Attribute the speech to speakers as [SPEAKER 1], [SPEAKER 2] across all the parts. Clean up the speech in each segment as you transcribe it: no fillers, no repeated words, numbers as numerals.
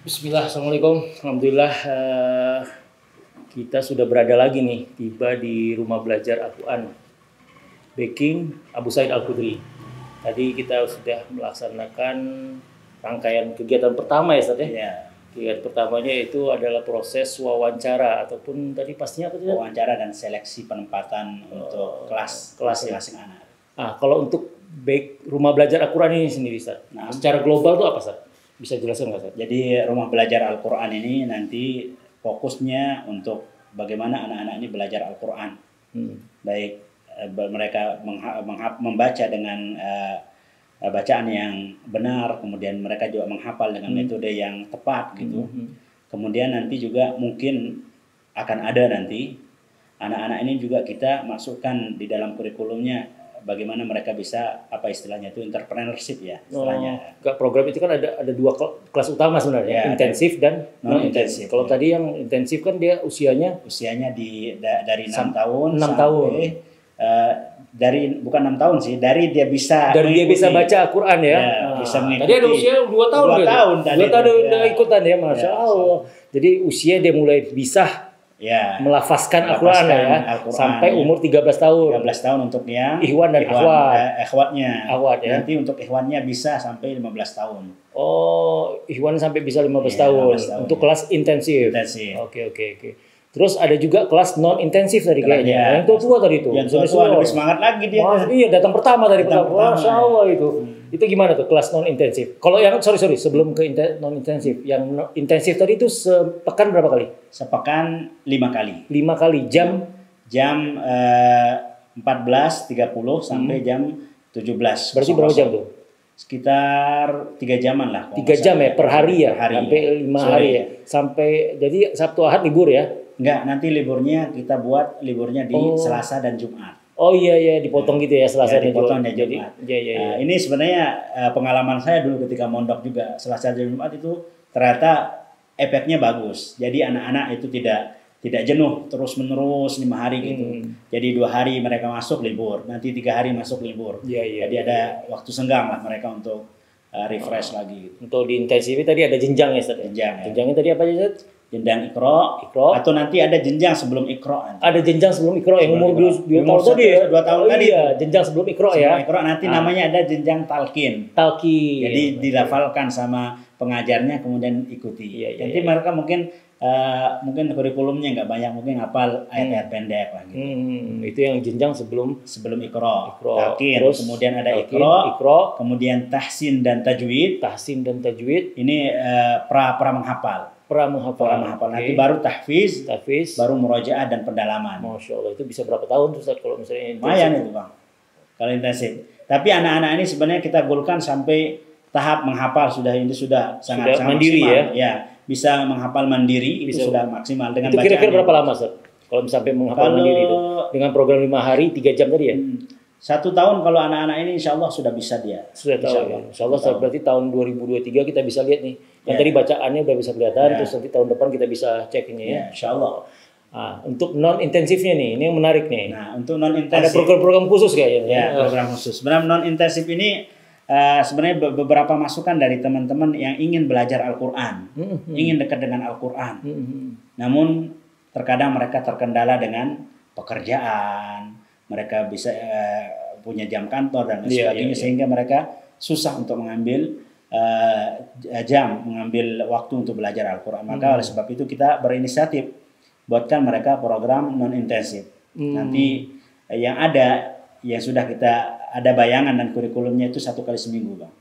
[SPEAKER 1] Bismillah, Assalamualaikum. Alhamdulillah kita sudah berada lagi nih, tiba di rumah belajar Al-Quran Backing Abu Said Al-Khudri. Tadi kita sudah melaksanakan rangkaian kegiatan pertama ya Ustaz ya?
[SPEAKER 2] Ya,
[SPEAKER 1] Kegiatan pertamanya itu adalah proses wawancara ataupun tadi pastinya apa tidak?
[SPEAKER 2] wawancara dan seleksi penempatan untuk kelas
[SPEAKER 1] ya.
[SPEAKER 2] masing-masing anak.
[SPEAKER 1] Kalau untuk rumah belajar Al-Quran ini sendiri Ustaz,
[SPEAKER 2] Nah,
[SPEAKER 1] secara global itu apa Ustaz? Bisa jelaskan nggak Ustaz?
[SPEAKER 2] Jadi rumah belajar Al-Quran ini nanti fokusnya untuk bagaimana anak-anak ini belajar Al-Quran. Baik mereka membaca dengan bacaan yang benar, kemudian mereka juga menghafal dengan metode yang tepat gitu. Kemudian nanti juga mungkin akan ada nanti anak-anak ini juga kita masukkan di dalam kurikulumnya bagaimana mereka bisa apa istilahnya itu entrepreneurship ya istilahnya.
[SPEAKER 1] Program itu kan ada dua kelas utama sebenarnya,
[SPEAKER 2] Ya,
[SPEAKER 1] intensif dan non intensif. Kalau tadi yang intensif kan dia usianya
[SPEAKER 2] dari 6 tahun
[SPEAKER 1] 6
[SPEAKER 2] sampai
[SPEAKER 1] tahun.
[SPEAKER 2] Dari bukan 6 tahun sih, dari dia bisa
[SPEAKER 1] baca Al-Quran ya.
[SPEAKER 2] Bisa mengikuti.
[SPEAKER 1] Tadi ada usia 2 tahun.
[SPEAKER 2] 2 tahun tadi.
[SPEAKER 1] 2 tahun udah
[SPEAKER 2] Ya.
[SPEAKER 1] ikutan ya, Masya Allah. Jadi usia dia mulai bisa melafazkan Al-Quran ya, sampai umur 13 tahun.
[SPEAKER 2] 13 tahun untuk yang
[SPEAKER 1] Ikhwan dan
[SPEAKER 2] ikhwatnya.
[SPEAKER 1] Akhwat ya.
[SPEAKER 2] Nanti untuk ikhwannya bisa sampai 15 tahun.
[SPEAKER 1] Oh, ikhwan sampai bisa 15 tahun.
[SPEAKER 2] 15 tahun.
[SPEAKER 1] Untuk kelas intensif. Oke. Terus ada juga kelas non intensif tadi kayaknya. Yang tua tadi itu.
[SPEAKER 2] Yang tua lebih semangat lagi dia.
[SPEAKER 1] Iya, datang pertama tadi. Masya Allah itu. Itu gimana tuh kelas non intensif? Kalau yang sorry sebelum ke non intensif, yang intensif tadi itu sepekan berapa kali?
[SPEAKER 2] Sepekan 5 kali.
[SPEAKER 1] 5 kali jam
[SPEAKER 2] 14.30 sampai jam 17.
[SPEAKER 1] Berarti berapa jam tuh?
[SPEAKER 2] Sekitar 3 jaman lah.
[SPEAKER 1] 3 jam ya per hari ya?
[SPEAKER 2] Hari,
[SPEAKER 1] sampai 5 hari ya? Sampai jadi Sabtu Ahad libur ya?
[SPEAKER 2] Enggak, nanti liburnya kita buat liburnya di Selasa dan Jumat.
[SPEAKER 1] Oh iya dipotong gitu ya Selasa dan
[SPEAKER 2] Jumat.
[SPEAKER 1] Jadi
[SPEAKER 2] ini sebenarnya pengalaman saya dulu ketika mondok juga Selasa dan Jumat itu ternyata efeknya bagus. Jadi anak-anak itu tidak jenuh terus menerus 5 hari gitu. Jadi 2 hari mereka masuk libur, nanti 3 hari masuk libur. Jadi ada waktu senggang lah mereka untuk refresh lagi. Gitu.
[SPEAKER 1] Untuk di intensif tadi ada jenjang ya Ustaz? Jenjangnya tadi apa aja Ustaz?
[SPEAKER 2] Jenjang ikro, atau nanti ada jenjang sebelum ikro.
[SPEAKER 1] Ada jenjang sebelum ikro yang umur 2 tahun tadi ya?
[SPEAKER 2] 2 tahun tadi.
[SPEAKER 1] Iya, jenjang sebelum ikro ya?
[SPEAKER 2] Ikro nanti namanya ada jenjang talqin. Jadi dilafalkan sama pengajarnya kemudian ikuti. Nanti mereka mungkin kurikulumnya nggak banyak, mungkin hafal ayat-ayat pendek lah gitu.
[SPEAKER 1] Itu yang jenjang sebelum
[SPEAKER 2] ikro.
[SPEAKER 1] Talqin.
[SPEAKER 2] Terus kemudian ada ikro, kemudian tahsin dan tajwid. Ini pra menghafal. Nanti baru tahfiz, baru murojaah dan pendalaman.
[SPEAKER 1] Masya Allah, itu bisa berapa tahun tuh Ustaz kalau misalnya intensif?
[SPEAKER 2] Lumayan itu Bang, kalau intensif. Tapi anak-anak ini sebenarnya kita golkan sampai tahap menghafal sudah sangat
[SPEAKER 1] mandiri
[SPEAKER 2] maksimal. Ya, bisa menghafal mandiri itu sudah maksimal dengan
[SPEAKER 1] bacaan. Itu kira-kira berapa lama Ustaz? Kalau sampai menghafal mandiri itu dengan program 5 hari 3 jam tadi ya?
[SPEAKER 2] 1 tahun kalau anak-anak ini insya Allah sudah bisa dia.
[SPEAKER 1] Sudah tahu. Insya Allah berarti tahun 2023 kita bisa lihat nih. Yang tadi bacaannya udah bisa kelihatan, terus nanti tahun depan kita bisa cek ini ya.
[SPEAKER 2] Insya Allah.
[SPEAKER 1] Untuk non intensifnya nih, ini yang menarik nih.
[SPEAKER 2] Nah, untuk non intensif.
[SPEAKER 1] Ada program-program khusus kayaknya.
[SPEAKER 2] Ya, program khusus. Sebenarnya non intensif ini sebenarnya beberapa masukan dari teman-teman yang ingin belajar Al-Quran, ingin dekat dengan Al-Quran. Namun terkadang mereka terkendala dengan pekerjaan, mereka bisa punya jam kantor dan sebagainya, sehingga mereka susah untuk mengambil mengambil waktu untuk belajar Al-Quran. Maka oleh sebab itu kita berinisiatif buatkan mereka program non intensif. Nanti yang sudah kita ada bayangan dan kurikulumnya itu 1 kali seminggu Bang.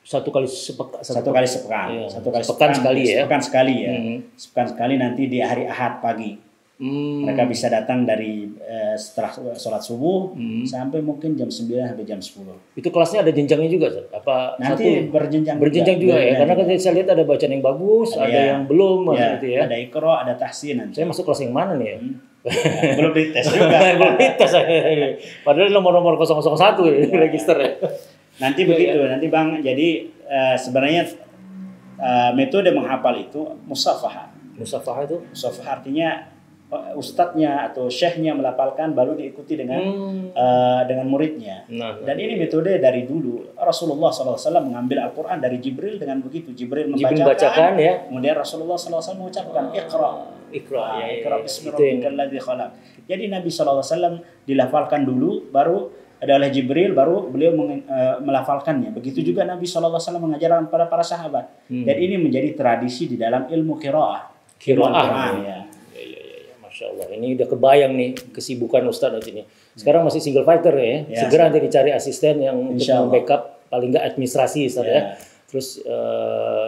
[SPEAKER 1] 1 kali sepekan.
[SPEAKER 2] Iya.
[SPEAKER 1] 1 kali sepekan sekali ya.
[SPEAKER 2] Sepekan sekali nanti di hari Ahad pagi. Mereka bisa datang dari setelah sholat subuh sampai mungkin jam 9 sampai jam 10.
[SPEAKER 1] Itu kelasnya ada jenjangnya juga, Sir? Apa
[SPEAKER 2] nanti berjenjang
[SPEAKER 1] juga ya? Karena kan saya lihat ada bacaan yang bagus, ada yang belum, gitu ya.
[SPEAKER 2] Ada ikro, ada tahsin.
[SPEAKER 1] Saya masuk kelas yang mana nih ya?
[SPEAKER 2] Belum dites juga.
[SPEAKER 1] Belum dites. Padahal nomor 001 ya, register ya.
[SPEAKER 2] Nanti begitu, nanti Bang. Jadi sebenarnya metode menghafal itu musafahah.
[SPEAKER 1] Musafahah itu?
[SPEAKER 2] Musafahah artinya ustadznya atau syekhnya melafalkan baru diikuti dengan muridnya. Dan ini metode dari dulu. Rasulullah SAW mengambil Al-Quran dari Jibril dengan begitu. Jibril membacakan,
[SPEAKER 1] ya.
[SPEAKER 2] Kemudian Rasulullah SAW mengucapkan Iqra bismi rabbikal ladzi khalaq. Jadi Nabi SAW dilafalkan dulu, baru adalah Jibril, baru beliau melafalkannya. Begitu juga Nabi SAW mengajarkan pada para sahabat. Dan ini menjadi tradisi di dalam ilmu qiraah.
[SPEAKER 1] Ya. Masya Allah, ini udah kebayang nih kesibukan Ustadz di sini. Sekarang masih single fighter ya. Segera nanti dicari asisten yang untuk membackup paling nggak administrasi Ustadz ya. Terus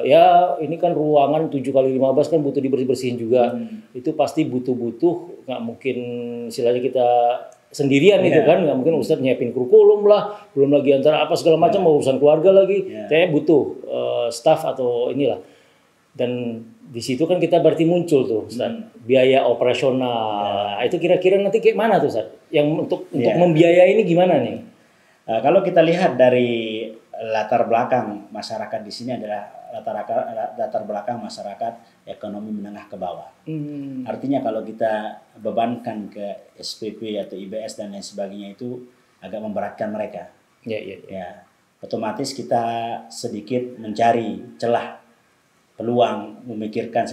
[SPEAKER 1] ya ini kan ruangan 7x15 kan butuh dibersih-bersihin juga. Itu pasti butuh nggak mungkin istilahnya kita sendirian gitu kan, nggak mungkin Ustadz nyiapin kurikulum lah, belum lagi antara apa segala macam urusan keluarga lagi. Saya butuh staff atau inilah. Dan di situ kan kita berarti muncul tuh Ustaz, biaya operasional. Itu kira-kira nanti kayak mana tuh Ustaz? Yang untuk membiayai ini gimana nih?
[SPEAKER 2] Kalau kita lihat dari latar belakang masyarakat di sini adalah latar belakang masyarakat ekonomi menengah ke bawah. Artinya kalau kita bebankan ke SPP atau IBS dan lain sebagainya itu agak memberatkan mereka. Ya. Otomatis kita sedikit mencari celah, peluang, memikirkan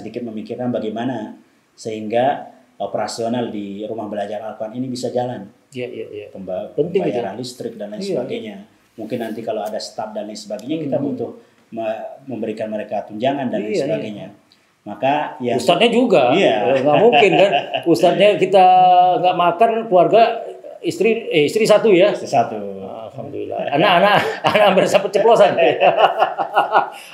[SPEAKER 2] bagaimana sehingga operasional di rumah belajar Al-Quran ini bisa jalan. Pembayaran listrik dan lain sebagainya. Mungkin nanti kalau ada staf dan lain sebagainya kita butuh memberikan mereka tunjangan dan lain sebagainya. Maka ya
[SPEAKER 1] ustadznya juga nggak mungkin kan. Ustadznya kita nggak makan, keluarga istri satu ya.
[SPEAKER 2] Satu.
[SPEAKER 1] Alhamdulillah. Anak hampir sampai ceplosan.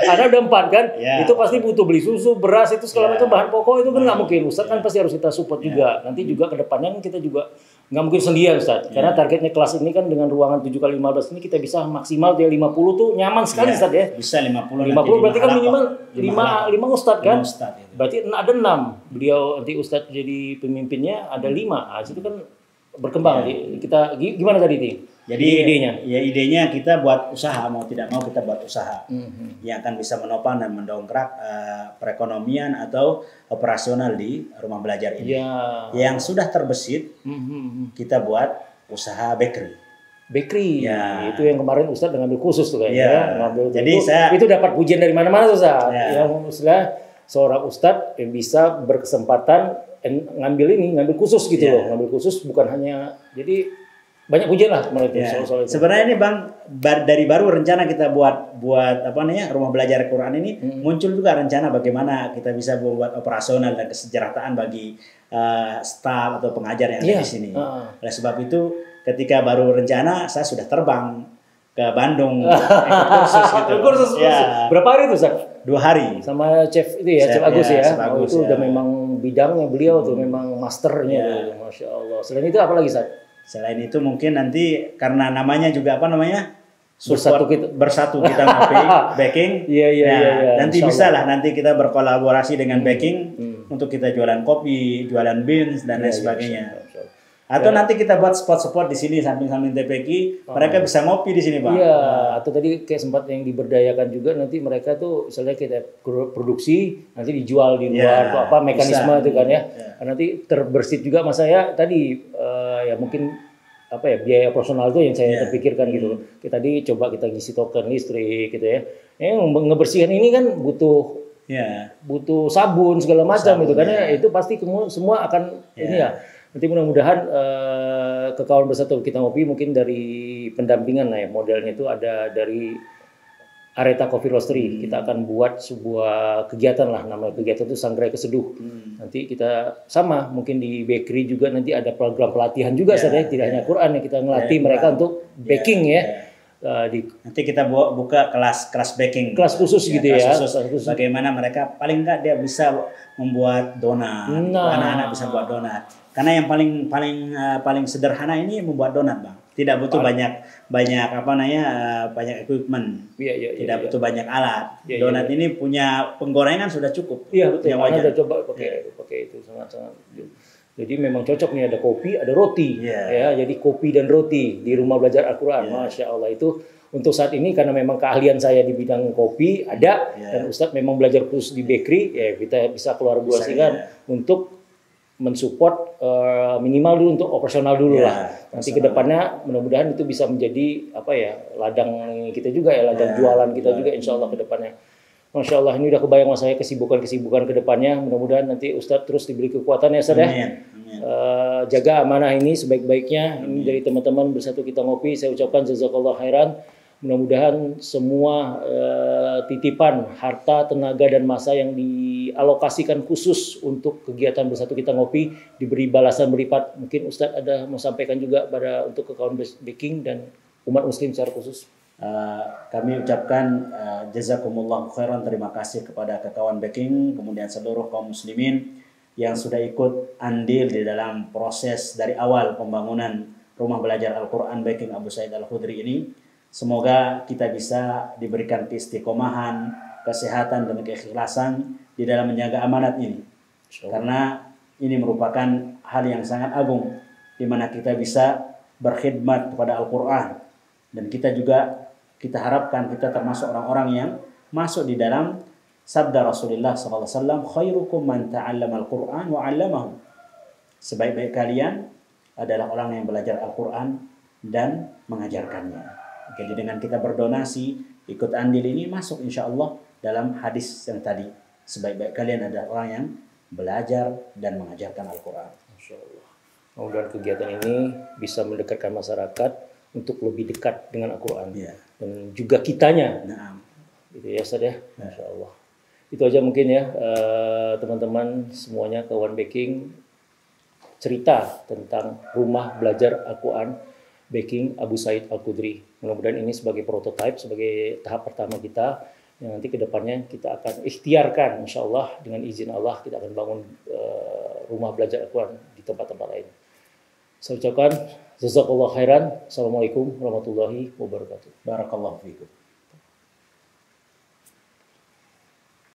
[SPEAKER 1] Anak udah 4 kan. Itu pasti butuh beli susu, beras itu segala macam bahan pokok itu kan nggak mungkin. Ustadz kan pasti harus kita support juga. Nanti juga ke depannya kita juga nggak mungkin sendirian Ustadz. Karena targetnya kelas ini kan dengan ruangan 7x15 ini kita bisa maksimal dia 50 tuh nyaman sekali Ustadz ya.
[SPEAKER 2] Bisa 50
[SPEAKER 1] berarti kan minimal 5 Ustadz kan. Berarti ada 6. Beliau nanti Ustadz jadi pemimpinnya ada 5. Nah, itu kan berkembang. Kita gimana tadi Ti?
[SPEAKER 2] Jadi idenya kita buat usaha, mau tidak mau kita buat usaha yang akan bisa menopang dan mendongkrak perekonomian atau operasional di rumah belajar ini. Yang sudah terbesit, kita buat usaha bakery.
[SPEAKER 1] Itu yang kemarin Ustadz ngambil khusus tuh kayaknya.
[SPEAKER 2] Jadi
[SPEAKER 1] itu dapat pujian dari mana-mana tuh Ustadz. Yang seorang Ustadz yang bisa berkesempatan ngambil khusus gitu loh, ngambil khusus bukan hanya jadi banyak pujian lah soal itu.
[SPEAKER 2] Sebenarnya ini Bang, dari baru rencana kita buat rumah belajar Quran ini muncul juga rencana bagaimana kita bisa membuat operasional dan kesejahteraan bagi staf atau pengajar yang ada di sini. Oleh sebab itu ketika baru rencana saya sudah terbang ke Bandung
[SPEAKER 1] kursus. Berapa hari itu Ustaz?
[SPEAKER 2] 2 hari
[SPEAKER 1] sama chef itu ya, Chef Agus ya. Itu udah memang bidangnya beliau tuh memang masternya. Masya Allah. Selain itu apa lagi Ustaz?
[SPEAKER 2] Selain itu mungkin nanti karena namanya juga bersatu kita ngopi baking. Nanti bisa lah nanti kita berkolaborasi dengan baking untuk kita jualan kopi, jualan beans dan lain sebagainya. Atau nanti kita buat spot-spot di sini samping-samping TPQ, mereka bisa ngopi di sini, Pak.
[SPEAKER 1] Atau tadi kayak sempat yang diberdayakan juga nanti mereka tuh misalnya kita produksi nanti dijual di luar atau apa mekanisme itu kan ya. Nanti terbersit juga Mas saya tadi ya mungkin biaya personal itu yang saya terpikirkan gitu. Kita tadi coba kita ngisi token listrik gitu ya. Ngebersihkan ini kan butuh sabun segala macam itu kan ya. Itu pasti semua akan ini ya. Nanti mudah-mudahan ke kawan bersatu kita ngopi mungkin dari pendampingan lah ya, modelnya itu ada dari Areta Coffee Roastery. Kita akan buat sebuah kegiatan lah, namanya kegiatan itu Sangrai Keseduh. Nanti kita sama mungkin di bakery juga nanti ada program pelatihan juga tidak hanya Quran ya, kita ngelatih mereka untuk baking ya.
[SPEAKER 2] Nanti kita buka kelas baking,
[SPEAKER 1] kelas khusus gitu ya.
[SPEAKER 2] Khusus. Bagaimana mereka paling enggak dia bisa membuat donat, anak-anak bisa buat donat. Karena yang paling sederhana ini membuat donat, Bang. Tidak butuh banyak equipment. Tidak butuh banyak alat. Donat ini punya penggorengan sudah cukup.
[SPEAKER 1] Iya betul. Anak udah coba pakai itu sangat-sangat. Jadi memang cocok nih ada kopi, ada roti. Ya, jadi kopi dan roti di rumah belajar Al-Quran. Masya Allah itu untuk saat ini karena memang keahlian saya di bidang kopi ada dan Ustadz memang belajar khusus di bakery ya kita bisa kolaborasikan untuk mensupport minimal dulu untuk operasional dulu lah. Nanti kedepannya mudah-mudahan itu bisa menjadi apa ya, ladang kita juga ya, ladang jualan kita juga insya Allah kedepannya. Masya Allah, ini udah kebayang mas saya kesibukan kedepannya. Mudah-mudahan nanti Ustadz terus diberi kekuatan ya Ustadz ya. Jaga amanah ini sebaik-baiknya. Ini dari teman-teman Bersatu Kita Ngopi, saya ucapkan jazakallah khairan. Mudah-mudahan semua titipan harta, tenaga dan masa yang dialokasikan khusus untuk kegiatan Bersatu Kita Ngopi diberi balasan berlipat. Mungkin Ustadz ada mau sampaikan juga untuk kawan baking dan umat muslim secara khusus.
[SPEAKER 2] Kami ucapkan jazakumullah khairan, terima kasih kepada kawan baking, kemudian seluruh kaum muslimin yang sudah ikut andil di dalam proses dari awal pembangunan rumah belajar Al-Quran Baking Abu Said Al-Khudri ini. Semoga kita bisa diberikan keistiqomahan, kesehatan dan keikhlasan di dalam menjaga amanat ini. Karena ini merupakan hal yang sangat agung di mana kita bisa berkhidmat kepada Al-Quran. Dan kita harapkan kita termasuk orang-orang yang masuk di dalam sabda Rasulullah SAW, khairukum man ta'allama al-Quran wa 'allamahu. Sebaik-baik kalian adalah orang yang belajar Al-Quran dan mengajarkannya. Jadi dengan kita berdonasi, ikut andil ini masuk insya Allah dalam hadis yang tadi. Sebaik-baik kalian adalah orang yang belajar dan mengajarkan Al-Quran.
[SPEAKER 1] Insya Allah. Mudah-mudahan kegiatan ini bisa mendekatkan masyarakat untuk lebih dekat dengan Al-Quran. Dan juga kitanya. Gitu ya Ustaz ya. Masya Allah. Itu aja mungkin ya teman-teman semuanya, kawan baking, cerita tentang rumah belajar Al-Quran Baking Abu Said Al-Khudri. Mudah-mudahan ini sebagai prototipe, sebagai tahap pertama kita, yang nanti kedepannya kita akan ikhtiarkan, insya Allah dengan izin Allah kita akan bangun rumah belajar Al-Quran di tempat-tempat lain. Saya ucapkan jazakallah khairan. Assalamualaikum warahmatullahi wabarakatuh.
[SPEAKER 2] Barakallahu fiikum.